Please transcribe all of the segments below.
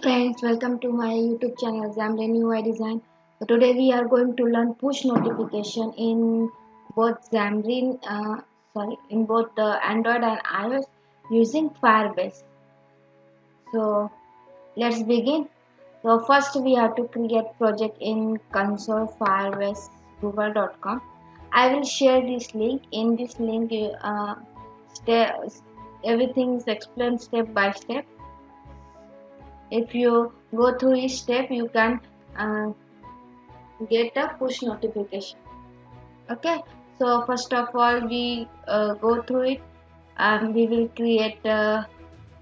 Friends, welcome to my YouTube channel Xamarin UI Design. So today we are going to learn push notification in both in both Android and iOS using Firebase. So let's begin. So first we have to create project in console Firebase google.com. I will share this link. In this link, step, everything is explained step by step. If you go through each step, you can uh, get a push notification. Okay, so first of all we go through it, and we will create a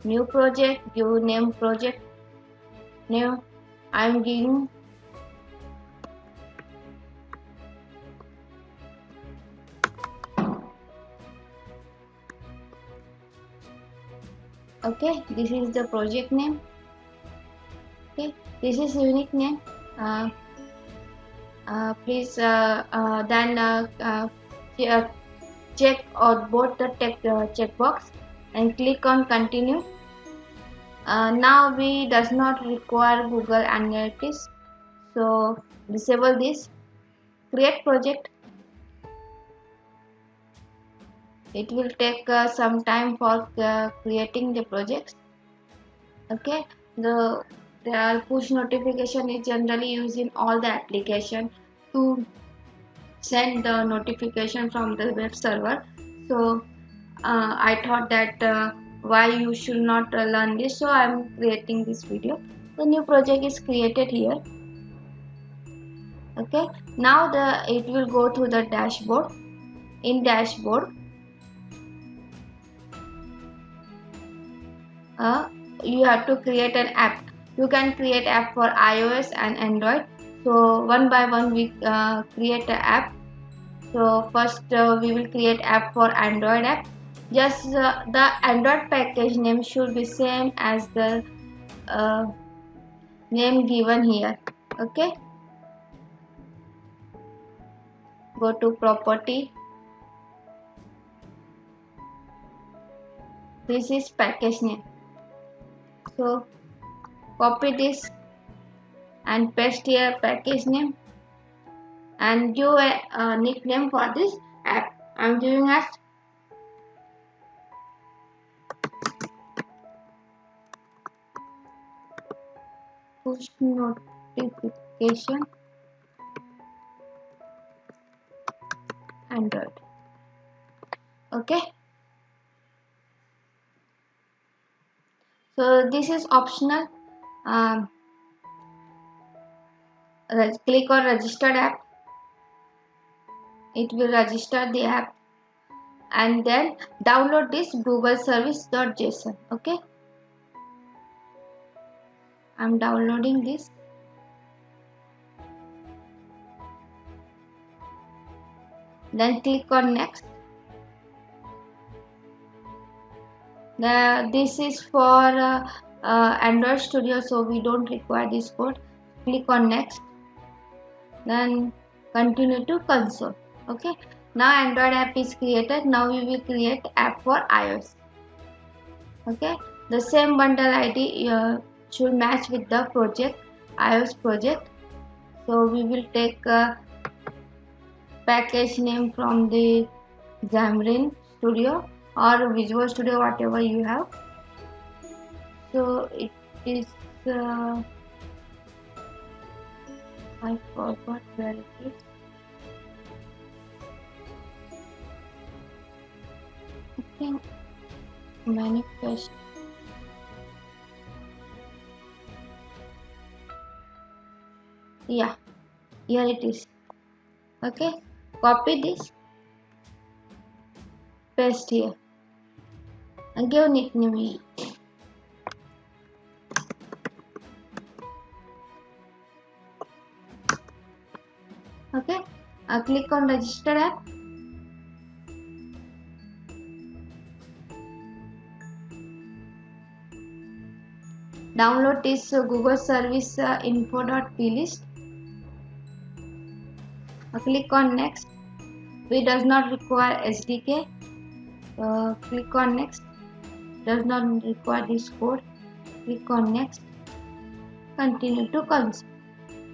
new project. Give name project name. I'm giving okay, this is the project name. Okay, this is unique name. uh, Please then check out both the checkbox and click on continue. Now we does not require Google Analytics, so disable this. Create project. It will take some time for creating the projects. Okay, the push notification is generally used in all the application to send the notification from the web server. So I thought that why you should not learn this, so I am creating this video. The new project is created here. Okay, now it will go to the dashboard. In dashboard, you have to create an app. You can create app for iOS and Android. So one by one we create an app. So first we will create app for Android app. Just the Android package name should be same as the uh, name given here. Okay, go to property. This is package name. So copy this and paste here package name and give a nickname for this app. I'm giving as push notification Android. Okay, so this is optional. um, Click on registered app. It will register the app, and then download this google service.json. Okay, I'm downloading this. Then click on next. This is for Android Studio, so we don't require this code. Click on next, then continue to console. Okay, now Android app is created. Now we will create app for iOS. Okay, the same bundle ID should match with the project, iOS project. So we will take a package name from the Xamarin Studio or Visual Studio, whatever you have. So it is I forgot where it is. I think manifest. Yeah, here it is. Okay, copy this, paste here, and give nickname here. Okay, click on register app. Download this Google Service info.plist. Click on next. We does not require SDK. Click on next. Does not require this code. Click on next. continue to console.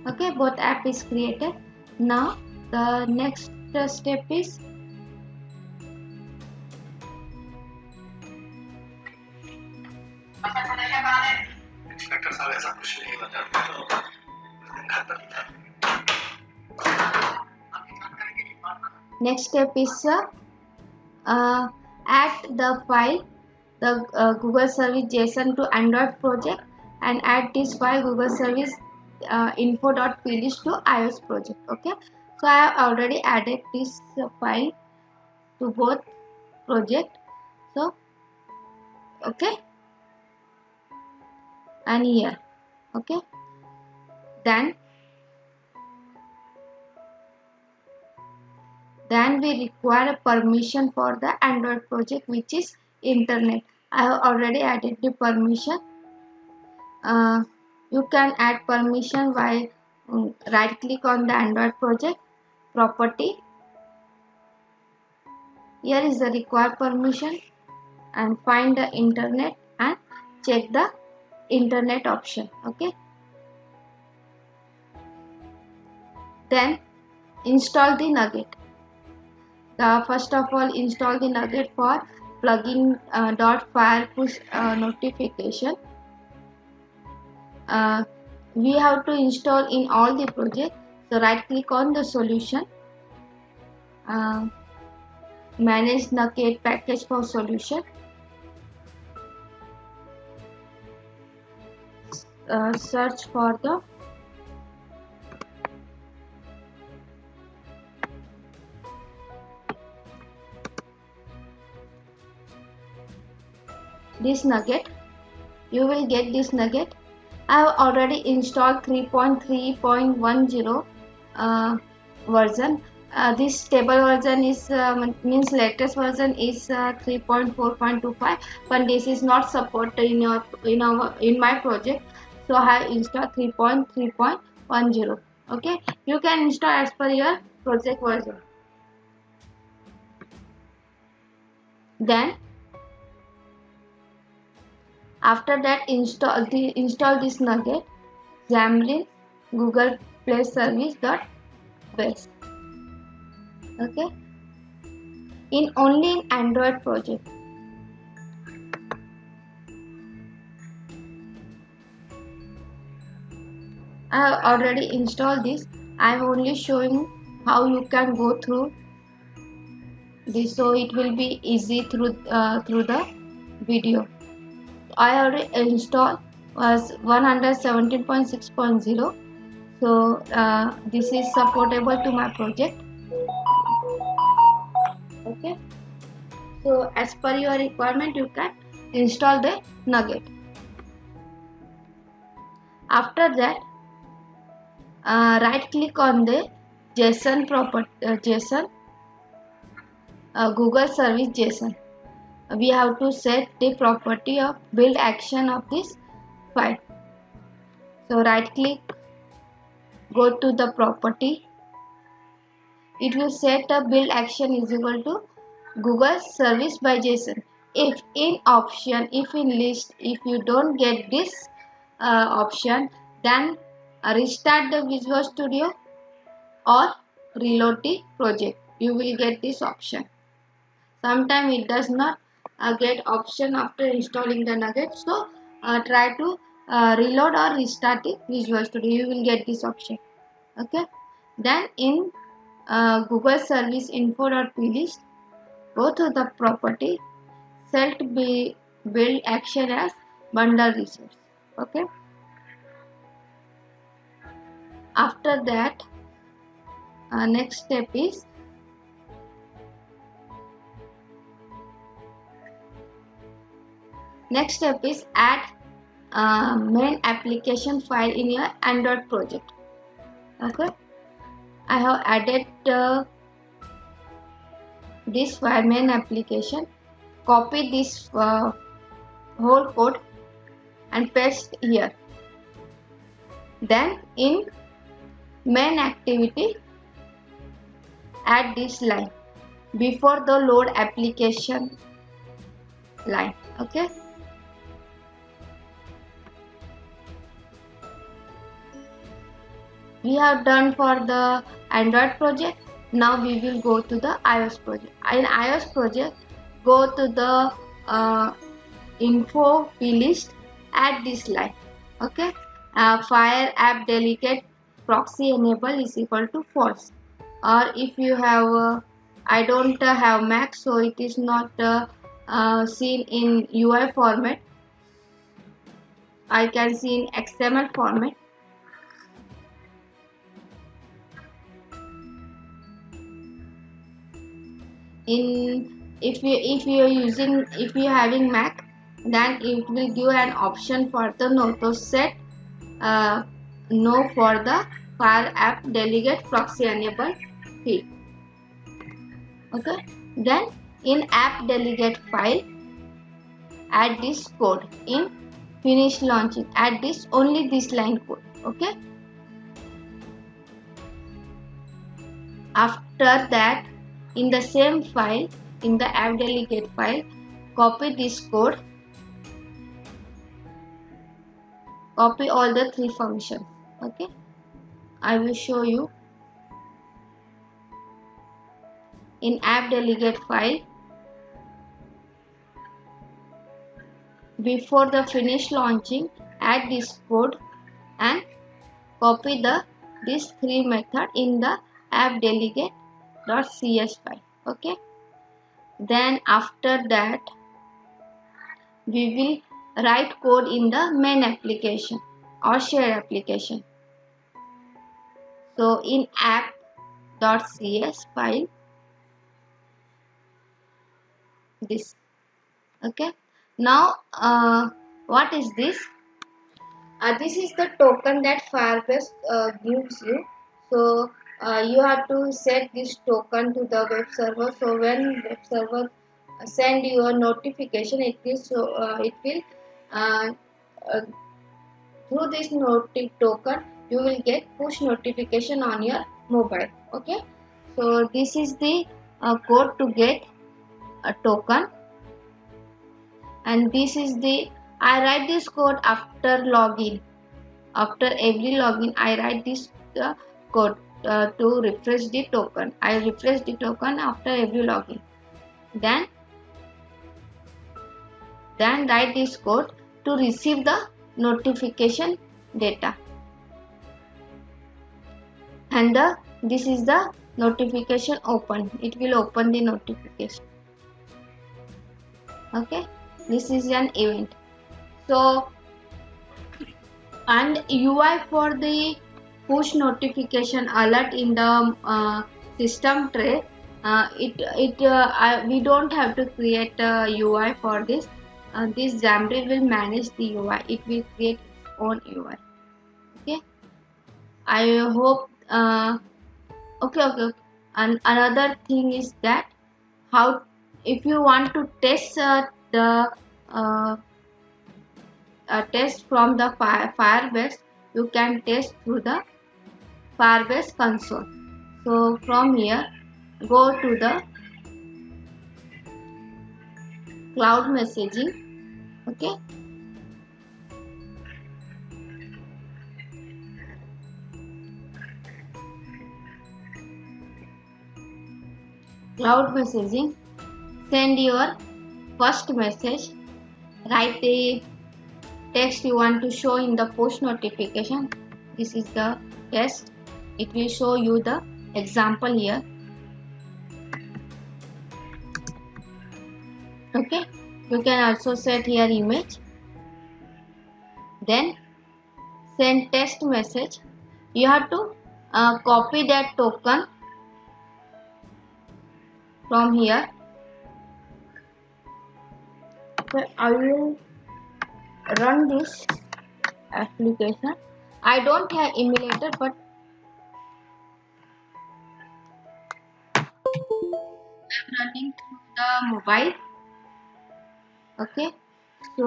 Okay, both app is created. Now the next step is add the file, the Google Service JSON to Android project, and add this file Google Service info.plist to iOS project. Okay, so I have already added this file to both project. So okay, and here. Okay, then we require a permission for the Android project, which is internet. I have already added the permission. You can add permission by right click on the Android project, property. Here is the required permission, and find the internet and check the internet option. Okay, then install the Nugget. First of all, install the Nugget for plugin .fire push notification. We have to install in all the project. So right click on the solution, manage Nugget package for solution, search for the this Nugget. You will get this Nugget. I have already installed 3.3.10 version. This stable version is means latest version is 3.4.25, but this is not supported in my project. So I have installed 3.3.10. Okay, you can install as per your project version. Then after that, install this Nugget, Xamarin Google Play Service.base. Okay, only in Android project. I have already installed this. I am only showing how you can go through this, so it will be easy through the video. I already installed was 117.6.0, so this is supportable to my project. Okay, so as per your requirement, you can install the Nugget. After that, right click on the JSON Google Service JSON. We have to set the property of build action of this file. So right click, go to the property. It will set a build action is equal to Google Service by JSON. If in list, if you don't get this option, then restart the Visual Studio or reload the project. You will get this option. Sometimes it does not get option after installing the Nugget, so try to reload or restart the Visual Studio. You will get this option. Okay, then in Google Service info.plist, go to the property, set build action as bundle resource. Okay, after that, next step is add main application file in your Android project. Okay, I have added this file main application. Copy this whole code and paste here. Then in main activity, add this line before the load application line. Okay, we have done for the Android project. Now we will go to the iOS project. In iOS project, go to the info plist, add this line. Okay, fire app delegate proxy enable is equal to false. Or if you have I don't have Mac, so it is not seen in UI format. I can see in XML format. In if you having Mac, then it will give an option for the no to set uh, no for the fire app delegate proxy enable field. Okay, then in app delegate file, add this code. In finish launching, add this only this line code. Okay, after that, in the same file, in the app delegate file, copy this code, copy all the three functions. Okay, I will show you. In app delegate file, before the finish launching, add this code and copy these three method in the app delegate.cs file. Okay, then after that we will write code in the main application or shared application. So in app.cs file, this. Okay, now what is this? This is the token that Firebase gives you. So you have to set this token to the web server. So when web server send you a notification, it will uh, uh, through this token you will get push notification on your mobile. Okay, so this is the code to get a token, and this is the I write this code after login. After every login, I write this code to refresh the token. I refresh the token after every login. Then write this code to receive the notification data. And this is the notification open. It will open the notification. Okay, this is an event. So and UI for the push notification alert in the system tray. We don't have to create a UI for this. This Xamarin will manage the UI. It will create its own UI. Okay. I hope. Okay. And another thing is that how if you want to test the uh, test from the Firebase, you can test through the Firebase console. So from here, go to the cloud messaging. Okay, cloud messaging. Send your first message. Write the text you want to show in the push notification. This is the test. It will show you the example here. Okay, you can also set here image. Then send test message. You have to copy that token from here. So I will run this application. I don't have emulator, but I'm running through the mobile. Okay, so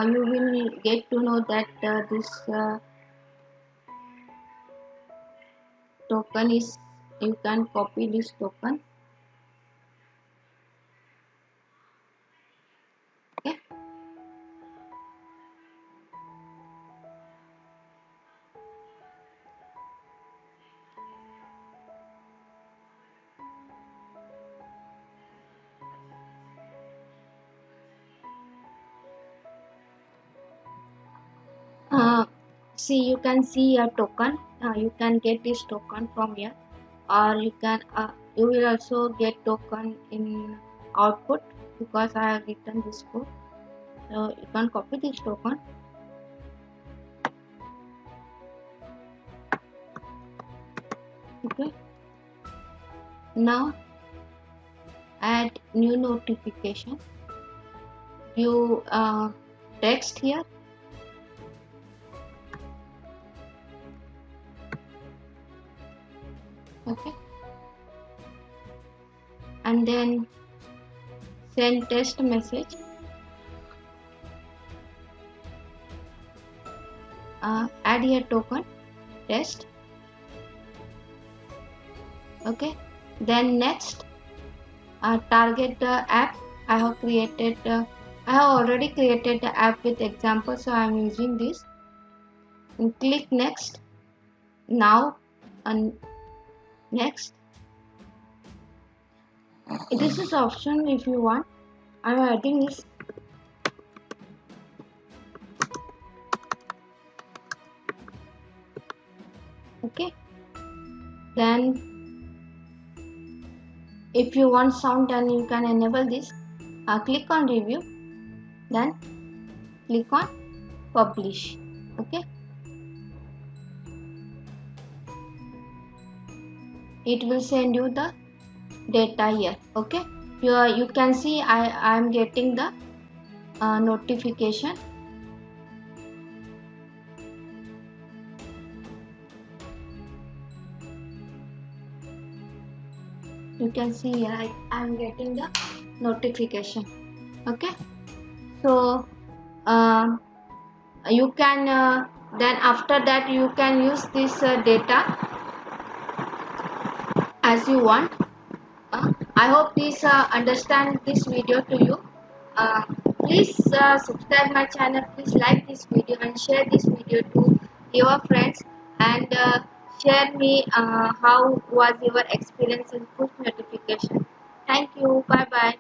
you will get to know that this token is, you can copy this token. Okay, uh, see, you can see a token. You can get this token from here, or you will also get token in output, because I have written this code. So you can copy this token. Okay, now add new notification. You text here. Okay, and then send test message. Add here token test. Okay, then next, target the app. I have already created the app with example, so I am using this. And click next. Now and next. This is option if you want. I am adding this. Okay, then if you want sound, then you can enable this. Click on review, then click on publish. Okay, it will send you the data here. Okay, you can see I am getting the notification. You can see here I am getting the notification. Okay, so you can then after that you can use this data as you want. I hope this understand this video to you. uh, Please subscribe my channel, please like this video and share this video to your friends, and share me how was your experience in push notification. Thank you, bye bye.